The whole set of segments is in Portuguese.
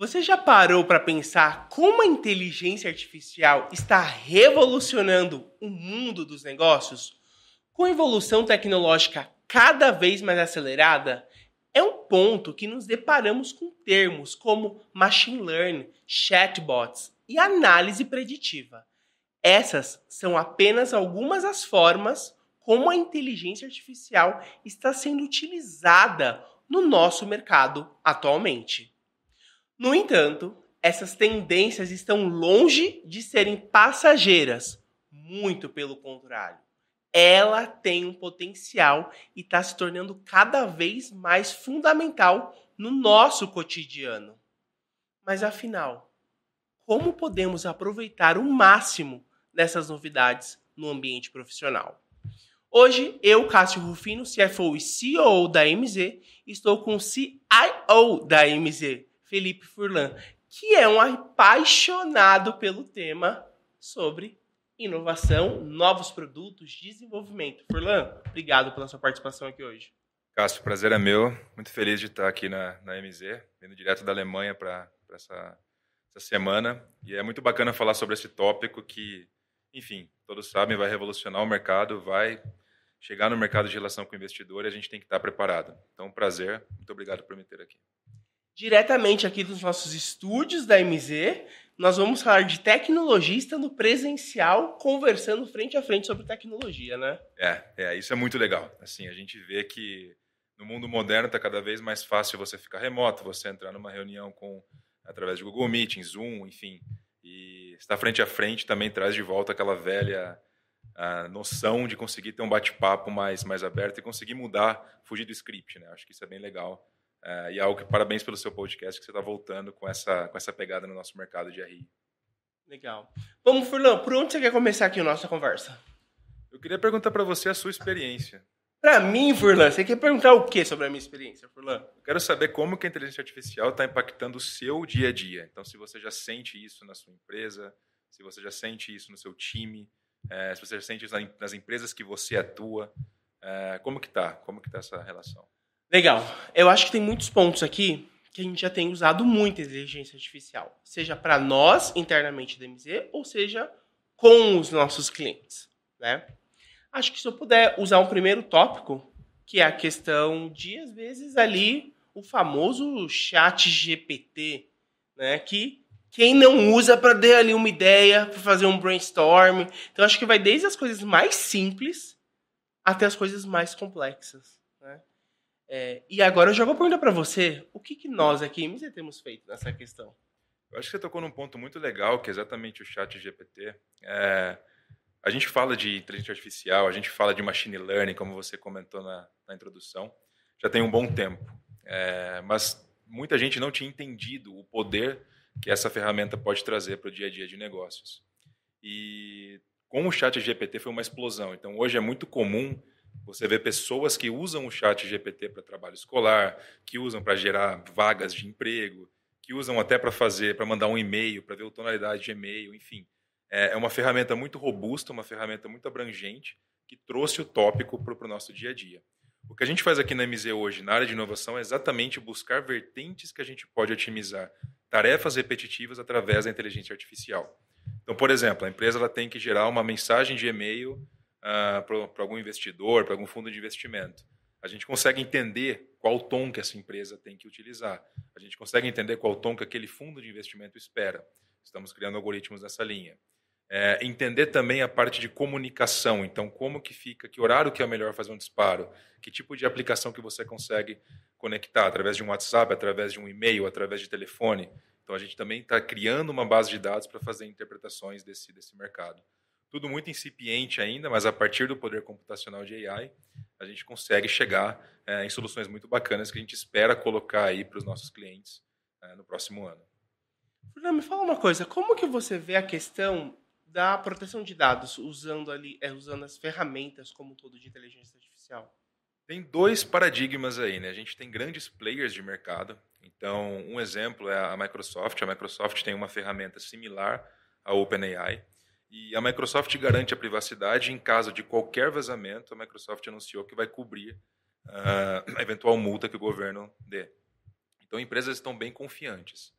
Você já parou para pensar como a inteligência artificial está revolucionando o mundo dos negócios? Com a evolução tecnológica cada vez mais acelerada, é um ponto que nos deparamos com termos como machine learning, chatbots e análise preditiva. Essas são apenas algumas das formas como a inteligência artificial está sendo utilizada no nosso mercado atualmente. No entanto, essas tendências estão longe de serem passageiras, muito pelo contrário. Ela tem um potencial e está se tornando cada vez mais fundamental no nosso cotidiano. Mas afinal, como podemos aproveitar o máximo dessas novidades no ambiente profissional? Hoje, eu, Cássio Rufino, CFO e CEO da MZ, estou com o CIO da MZ, Felipe Furlan, que é um apaixonado pelo tema sobre inovação, novos produtos, desenvolvimento. Furlan, obrigado pela sua participação aqui hoje. Cássio, o prazer é meu. Muito feliz de estar aqui na MZ, vindo direto da Alemanha para essa semana. E é muito bacana falar sobre esse tópico que, enfim, todos sabem, vai revolucionar o mercado, vai chegar no mercado de relação com o investidor e a gente tem que estar preparado. Então, prazer. Muito obrigado por me ter aqui. Diretamente aqui dos nossos estúdios da MZ, nós vamos falar de tecnologia estando presencial, conversando frente a frente sobre tecnologia, né? Isso é muito legal. Assim, a gente vê que no mundo moderno está cada vez mais fácil você ficar remoto, você entrar numa reunião através de Google Meet, Zoom, enfim. E estar frente a frente também traz de volta aquela velha noção de conseguir ter um bate-papo mais aberto e conseguir mudar, fugir do script, né? Acho que isso é bem legal. E algo que, parabéns pelo seu podcast, que você está voltando com essa pegada no nosso mercado de RI. Legal. Vamos, Furlan, por onde você quer começar aqui a nossa conversa? Eu queria perguntar para você a sua experiência. Para mim, Furlan, você quer perguntar o que sobre a minha experiência, Furlan? Eu quero saber como que a inteligência artificial está impactando o seu dia a dia. Então, se você já sente isso na sua empresa, se você já sente isso no seu time, se você já sente isso nas empresas que você atua, como que tá essa relação? Legal. Eu acho que tem muitos pontos aqui que a gente já tem usado muito a inteligência artificial, seja para nós internamente da MZ, ou seja com os nossos clientes, né? Acho que se eu puder usar um primeiro tópico, que é a questão de, às vezes, ali, o famoso chat GPT, né? Que quem não usa para ter ali uma ideia, para fazer um brainstorm. Então, acho que vai desde as coisas mais simples até as coisas mais complexas, né? E agora eu jogo a pergunta para você. O que nós aqui, MZ, temos feito nessa questão? Eu acho que você tocou num ponto muito legal, que é exatamente o chat GPT. A gente fala de inteligência artificial, a gente fala de machine learning, como você comentou na introdução, já tem um bom tempo. Mas muita gente não tinha entendido o poder que essa ferramenta pode trazer para o dia a dia de negócios. E com o chat GPT foi uma explosão. Então, hoje é muito comum você ver pessoas que usam o chat GPT para trabalho escolar, que usam para gerar vagas de emprego, que usam até para mandar um e-mail, para ver a tonalidade de e-mail, enfim. É uma ferramenta muito robusta, uma ferramenta muito abrangente, que trouxe o tópico para o nosso dia a dia. O que a gente faz aqui na MZ hoje, na área de inovação, é exatamente buscar vertentes que a gente pode otimizar tarefas repetitivas através da inteligência artificial. Então, por exemplo, a empresa ela tem que gerar uma mensagem de e-mail para algum investidor, para algum fundo de investimento. A gente consegue entender qual tom que essa empresa tem que utilizar. A gente consegue entender qual tom que aquele fundo de investimento espera. Estamos criando algoritmos nessa linha. Entender também a parte de comunicação. Então, como que fica, que horário que é melhor fazer um disparo, que tipo de aplicação que você consegue conectar, através de um WhatsApp, através de um e-mail, através de telefone. Então, a gente também está criando uma base de dados para fazer interpretações desse mercado. Tudo muito incipiente ainda, mas a partir do poder computacional de AI, a gente consegue chegar em soluções muito bacanas que a gente espera colocar aí para os nossos clientes no próximo ano. Fernando, me fala uma coisa, como que você vê a questão da proteção de dados usando as ferramentas como um todo de inteligência artificial? Tem dois paradigmas aí, né? A gente tem grandes players de mercado. Então, um exemplo é a Microsoft. A Microsoft tem uma ferramenta similar à OpenAI. E a Microsoft garante a privacidade em caso de qualquer vazamento. A Microsoft anunciou que vai cobrir a eventual multa que o governo dê. Então, empresas estão bem confiantes.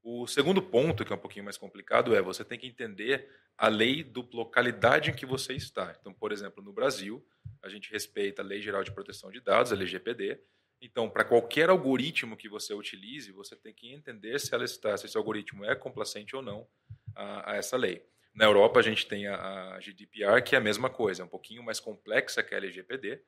O segundo ponto, que é um pouquinho mais complicado, é você tem que entender a lei da localidade em que você está. Então, por exemplo, no Brasil, a gente respeita a Lei Geral de Proteção de Dados, a LGPD. Então, para qualquer algoritmo que você utilize, você tem que entender se esse algoritmo é complacente ou não a essa lei. Na Europa, a gente tem a GDPR, que é a mesma coisa, é um pouquinho mais complexa que a LGPD.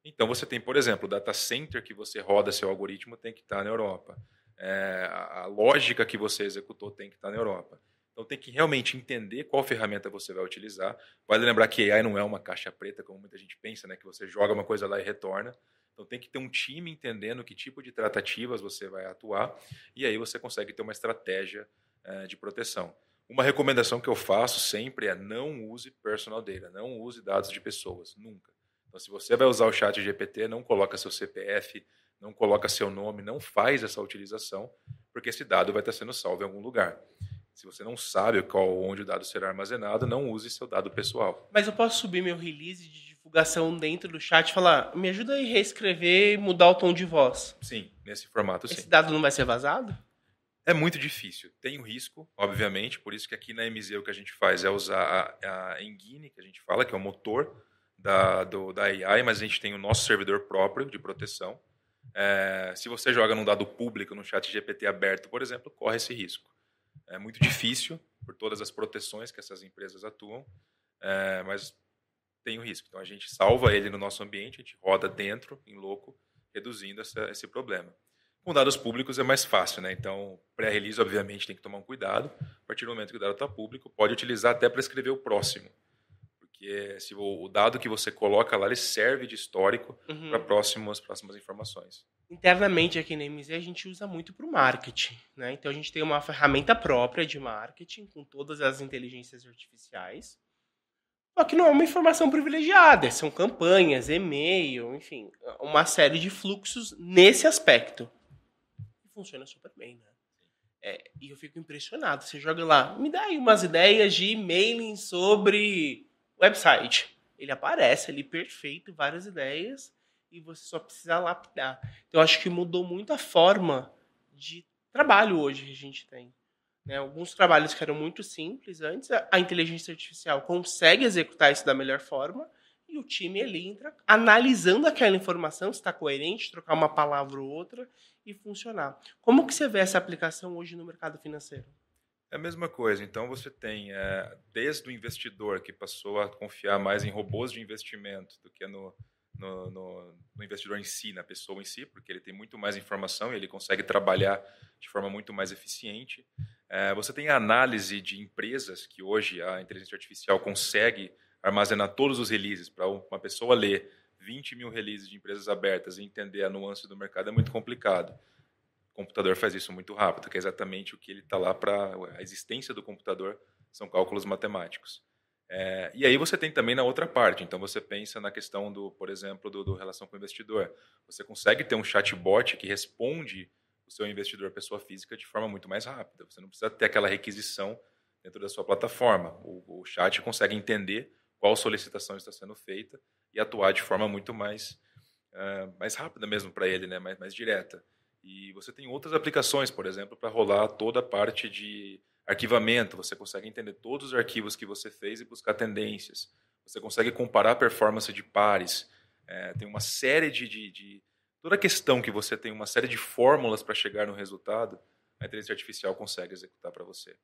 Então, você tem, por exemplo, o data center que você roda seu algoritmo tem que estar na Europa. A lógica que você executou tem que estar na Europa. Então, tem que realmente entender qual ferramenta você vai utilizar. Vale lembrar que AI não é uma caixa preta, como muita gente pensa, né? Que você joga uma coisa lá e retorna. Então, tem que ter um time entendendo que tipo de tratativas você vai atuar. E aí você consegue ter uma estratégia de proteção. Uma recomendação que eu faço sempre é não use personal data, não use dados de pessoas, nunca. Então, se você vai usar o chat GPT, não coloca seu CPF, não coloca seu nome, não faz essa utilização, porque esse dado vai estar sendo salvo em algum lugar. Se você não sabe onde o dado será armazenado, não use seu dado pessoal. Mas eu posso subir meu release de divulgação dentro do chat e falar, me ajuda a reescrever e mudar o tom de voz. Sim, nesse formato sim. Esse dado não vai ser vazado? É muito difícil. Tem o risco, obviamente, por isso que aqui na MZ o que a gente faz é usar a Engine, que a gente fala, que é o motor da AI, mas a gente tem o nosso servidor próprio de proteção. Se você joga num dado público, no chat GPT aberto, por exemplo, corre esse risco. É muito difícil, por todas as proteções que essas empresas atuam, mas tem o risco. Então, a gente salva ele no nosso ambiente, a gente roda dentro, em loco, reduzindo esse problema. Com dados públicos é mais fácil, né? Então, pré-release, obviamente, tem que tomar um cuidado. A partir do momento que o dado está público, pode utilizar até para escrever o próximo. Porque se o dado que você coloca lá, ele serve de histórico para próximas informações. Internamente aqui na MZ a gente usa muito para o marketing, né? Então a gente tem uma ferramenta própria de marketing com todas as inteligências artificiais. Só que não é uma informação privilegiada, são campanhas, e-mail, enfim, uma série de fluxos nesse aspecto. E funciona super bem, né? E eu fico impressionado. Você joga lá, me dá aí umas ideias de e-mailing sobre website. Ele aparece ali perfeito, várias ideias, e você só precisa lapidar. Então, eu acho que mudou muito a forma de trabalho hoje que a gente tem. Né? Alguns trabalhos que eram muito simples antes, a inteligência artificial consegue executar isso da melhor forma, e o time ali entra analisando aquela informação, se está coerente, trocar uma palavra ou outra e funcionar. Como que você vê essa aplicação hoje no mercado financeiro? É a mesma coisa. Então, você tem, desde o investidor que passou a confiar mais em robôs de investimento do que no investidor em si, na pessoa em si, porque ele tem muito mais informação e ele consegue trabalhar de forma muito mais eficiente. Você tem a análise de empresas, que hoje a inteligência artificial consegue armazenar todos os releases. Para uma pessoa ler 20 mil releases de empresas abertas e entender a nuance do mercado é muito complicado. O computador faz isso muito rápido, que é exatamente o que ele está lá para... A existência do computador são cálculos matemáticos. E aí você tem também na outra parte. Então, você pensa na questão, por exemplo, do relação com o investidor. Você consegue ter um chatbot que responde o seu investidor pessoa física de forma muito mais rápida. Você não precisa ter aquela requisição dentro da sua plataforma. O chat consegue entender qual solicitação está sendo feita e atuar de forma muito mais rápida mesmo para ele, né? mais direta. E você tem outras aplicações, por exemplo, para rolar toda a parte de arquivamento. Você consegue entender todos os arquivos que você fez e buscar tendências. Você consegue comparar a performance de pares. Tem uma série toda a questão que você tem uma série de fórmulas para chegar no resultado, a inteligência artificial consegue executar para você.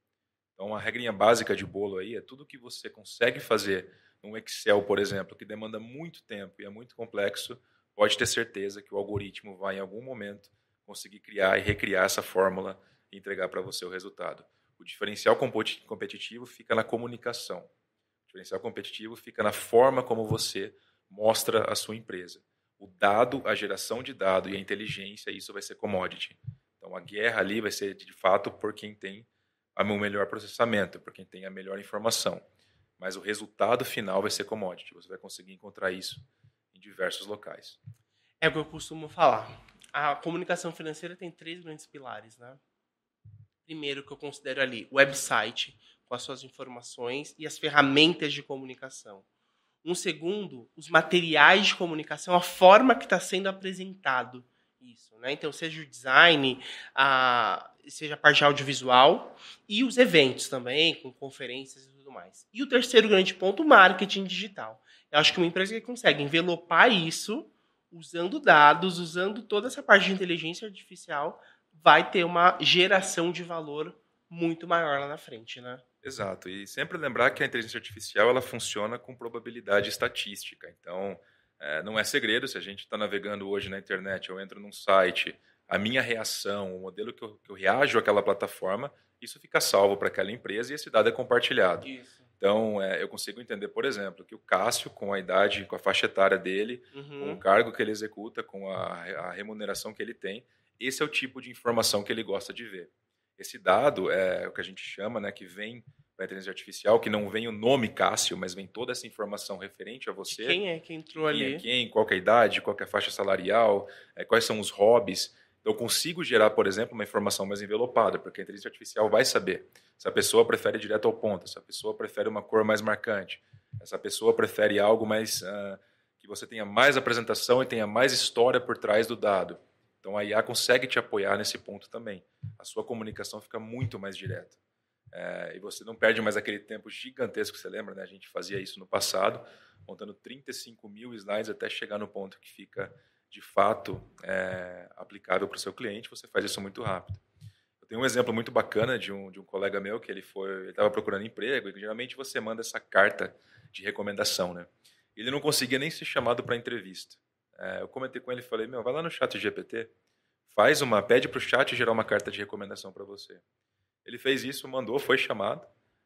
Então, a regrinha básica de bolo aí é tudo que você consegue fazer num Excel, por exemplo, que demanda muito tempo e é muito complexo, pode ter certeza que o algoritmo vai, em algum momento, conseguir criar e recriar essa fórmula e entregar para você o resultado. O diferencial competitivo fica na comunicação. O diferencial competitivo fica na forma como você mostra a sua empresa. O dado, a geração de dado e a inteligência, isso vai ser commodity. Então, a guerra ali vai ser, de fato, por quem tem o melhor processamento, por quem tem a melhor informação. Mas o resultado final vai ser commodity. Você vai conseguir encontrar isso em diversos locais. É o que eu costumo falar. A comunicação financeira tem 3 grandes pilares, né? Primeiro, que eu considero ali, o website, com as suas informações e as ferramentas de comunicação. Um segundo, os materiais de comunicação, a forma que está sendo apresentado. Isso, né? Então, seja o design, seja a parte audiovisual e os eventos também, com conferências e tudo mais. E o terceiro grande ponto, marketing digital. Eu acho que uma empresa que consegue envelopar isso, usando dados, usando toda essa parte de inteligência artificial, vai ter uma geração de valor muito maior lá na frente, né? Exato. E sempre lembrar que a inteligência artificial ela funciona com probabilidade estatística. Então, não é segredo, se a gente está navegando hoje na internet, eu entro num site, a minha reação, o modelo que eu reajo àquela plataforma, isso fica salvo para aquela empresa e esse dado é compartilhado. Isso. Então, eu consigo entender, por exemplo, que o Cássio, com a idade, com a faixa etária dele, com o cargo que ele executa, com a remuneração que ele tem, esse é o tipo de informação que ele gosta de ver. Esse dado é o que a gente chama, né, que vem da inteligência artificial, que não vem o nome Cássio, mas vem toda essa informação referente a você. De quem é que entrou ali? Quem é quem, qual é a idade, qual é a faixa salarial, quais são os hobbies. Então, eu consigo gerar, por exemplo, uma informação mais envelopada, porque a inteligência artificial vai saber se a pessoa prefere direto ao ponto, se a pessoa prefere uma cor mais marcante, se a pessoa prefere algo mais que você tenha mais apresentação e tenha mais história por trás do dado. Então, a IA consegue te apoiar nesse ponto também. A sua comunicação fica muito mais direta. E você não perde mais aquele tempo gigantesco que você lembra, né? A gente fazia isso no passado, montando 35 mil slides até chegar no ponto que fica, de fato, aplicável para o seu cliente. Você faz isso muito rápido. Eu tenho um exemplo muito bacana de um colega meu que ele estava procurando emprego e geralmente você manda essa carta de recomendação, né? Ele não conseguia nem ser chamado para entrevista. Eu comentei com ele e falei, vai lá no chat GPT, pede para o chat gerar uma carta de recomendação para você. Ele fez isso, mandou, foi chamado,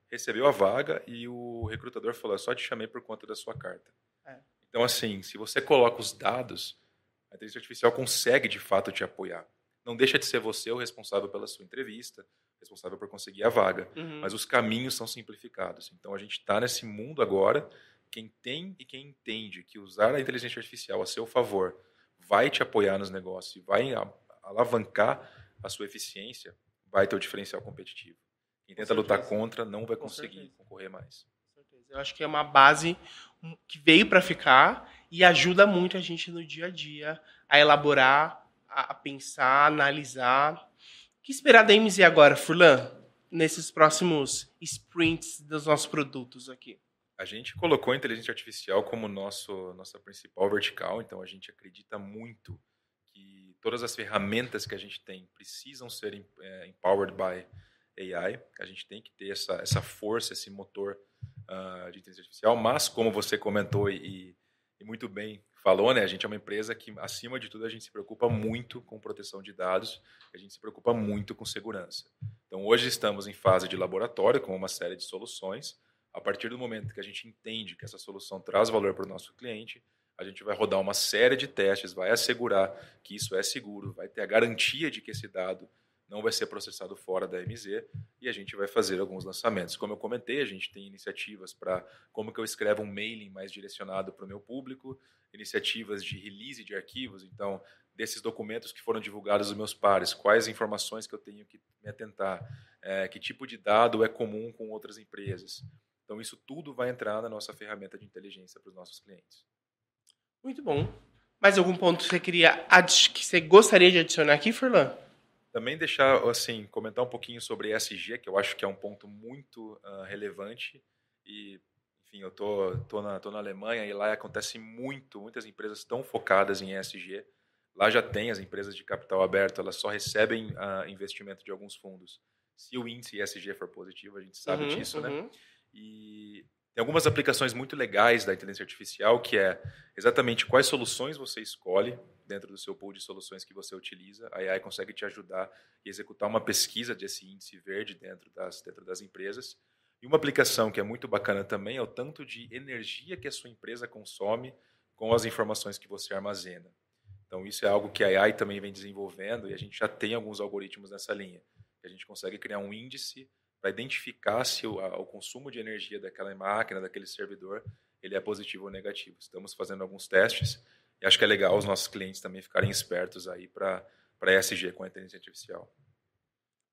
recebeu a vaga e o recrutador falou, só te chamei por conta da sua carta. Então, assim, se você coloca os dados, a inteligência artificial consegue, de fato, te apoiar. Não deixa de ser você o responsável pela sua entrevista, responsável por conseguir a vaga, mas os caminhos são simplificados. Então, a gente está nesse mundo agora, quem tem e quem entende que usar a inteligência artificial a seu favor vai te apoiar nos negócios e vai alavancar a sua eficiência, vai ter o diferencial competitivo. Quem tenta lutar contra não vai conseguir concorrer mais. Com certeza. Eu acho que é uma base que veio para ficar e ajuda muito a gente no dia a dia a elaborar, a pensar, a analisar. O que esperar da MZ agora, Furlan, nesses próximos sprints dos nossos produtos aqui? A gente colocou a inteligência artificial como nossa principal vertical, então a gente acredita muito que todas as ferramentas que a gente tem precisam ser empowered by AI. A gente tem que ter essa força, esse motor de inteligência artificial, mas como você comentou e muito bem falou, né, a gente é uma empresa que, acima de tudo, a gente se preocupa muito com proteção de dados, a gente se preocupa muito com segurança. Então, hoje estamos em fase de laboratório com uma série de soluções. A partir do momento que a gente entende que essa solução traz valor para o nosso cliente, a gente vai rodar uma série de testes, vai assegurar que isso é seguro, vai ter a garantia de que esse dado não vai ser processado fora da MZ e a gente vai fazer alguns lançamentos. Como eu comentei, a gente tem iniciativas para como que eu escrevo um mailing mais direcionado para o meu público, iniciativas de release de arquivos, então, desses documentos que foram divulgados aos meus pares, quais informações que eu tenho que me atentar, que tipo de dado é comum com outras empresas. Então, isso tudo vai entrar na nossa ferramenta de inteligência para os nossos clientes. Muito bom. Mais algum ponto que você gostaria de adicionar aqui, Furlan? Também deixar, assim, comentar um pouquinho sobre ESG, que eu acho que é um ponto muito relevante. E, enfim, eu tô na Alemanha e lá acontece muitas empresas estão focadas em ESG. Lá já tem as empresas de capital aberto, elas só recebem investimento de alguns fundos. Se o índice ESG for positivo, a gente sabe disso, né? E tem algumas aplicações muito legais da inteligência artificial, que é exatamente quais soluções você escolhe dentro do seu pool de soluções que você utiliza. A AI consegue te ajudar a executar uma pesquisa desse índice verde dentro das empresas. E uma aplicação que é muito bacana também é o tanto de energia que a sua empresa consome com as informações que você armazena. Então, isso é algo que a AI também vem desenvolvendo e a gente já tem alguns algoritmos nessa linha. A gente consegue criar um índice para identificar se o consumo de energia daquela máquina, daquele servidor, ele é positivo ou negativo. Estamos fazendo alguns testes e acho que é legal os nossos clientes também ficarem espertos aí para ESG com a inteligência artificial.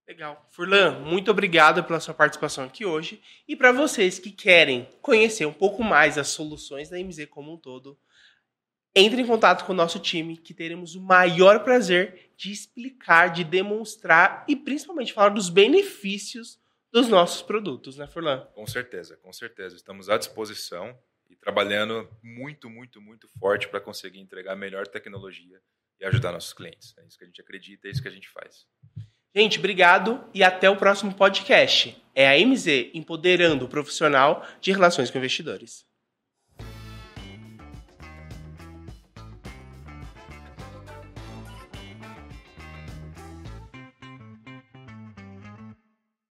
Legal. Furlan, muito obrigado pela sua participação aqui hoje. E para vocês que querem conhecer um pouco mais as soluções da MZ como um todo, Entre em contato com o nosso time, que teremos o maior prazer de explicar, de demonstrar e principalmente falar dos benefícios dos nossos produtos, né, Furlan? Com certeza, com certeza. Estamos à disposição e trabalhando muito, muito, muito forte para conseguir entregar a melhor tecnologia e ajudar nossos clientes. É isso que a gente acredita, é isso que a gente faz. Gente, obrigado e até o próximo podcast. É a MZ empoderando o profissional de relações com investidores.